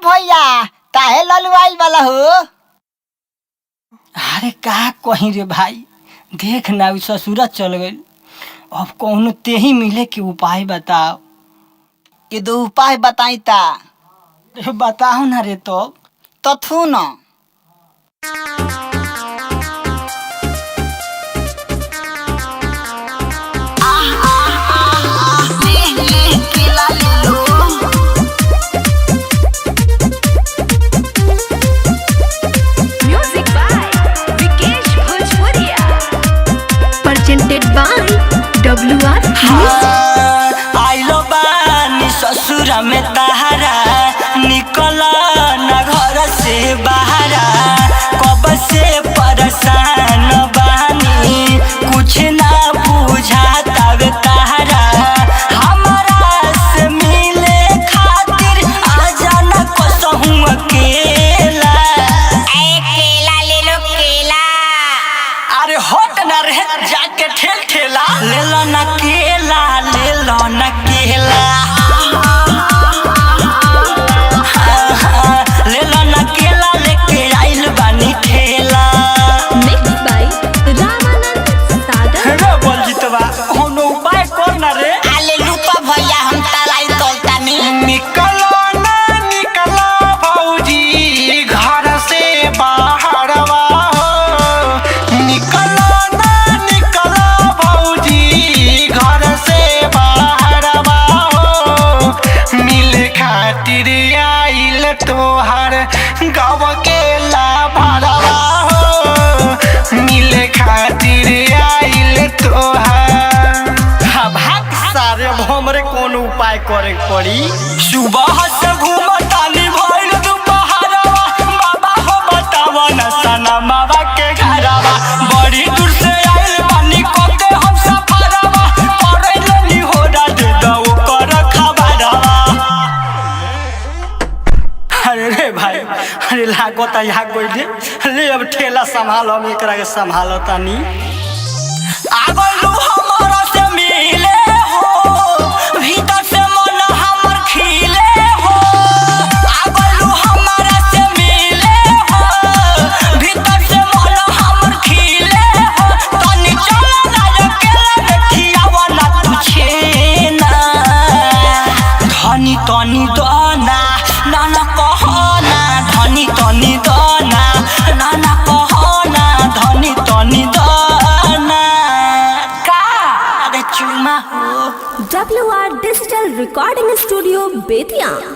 भैया काहे ललुआइल वाला हो? अरे का कहीं रे भाई, देख ना ससुरा चल गई। अब कौनो ते ही मिले के उपाय बताओ। ये दो उपाय बताई ता बताओ ना रे। तो थू न presented by WR आइलो बानी ससुरा में तहारा, निकल ना घर से बाहरा। कब से परेशान बानी, कुछ ना बुझाता वे तहारा। हमारा से मिले खातिर आ जाना कसहूं अकेला। केला ले लो केला। अरे हट ना रे, जाके ठेला ले लो ना केला, ले लो ना केला। ले लो ना केला, लेके आइल बानी ठेला। mixed by Ramanand Sagar। रे बोल जितवा, हम उपाय कर ना रे। आले लुपा भैया हम तलाई तोलतानी। निकलो भौजी घर से बाहरवा हो। निकलो भौजी घर से बाहरवा हो। मिले खातिर आइल तोहार गाँव के लाभरवा हो। मिले खातिर आइल तोहार। भाग सारे, अब हमरे कौन उपाय करे पड़ी। सुबह से घूमतानी भइल दुपहरवा। बाबा हो बतावा ना सना बाबा के घरवा। बड़ी दूर से आइल बानी कोके हम सफरवा। करैले नी होरा दे दो कर खबरवा। अरे रे भाई, अरे लागता यहाँ कोई ले अब ठेला संभाल, हम एकरा के संभालतानी। आ गइलू हमरा से मिले हो, भीतर से मन हमर खिले हो। आ गइलू हमरा से मिले हो, भीतर से मन हमर खिले हो। तनी चल ना अकेले देखियावा ना तुझे ना। धनी तनी दना नाना कहना, धनी तनी दना नाना कहना, धनी तनी दना। का अरे चुमा हो। WR Digital Recording Studio, Bethian।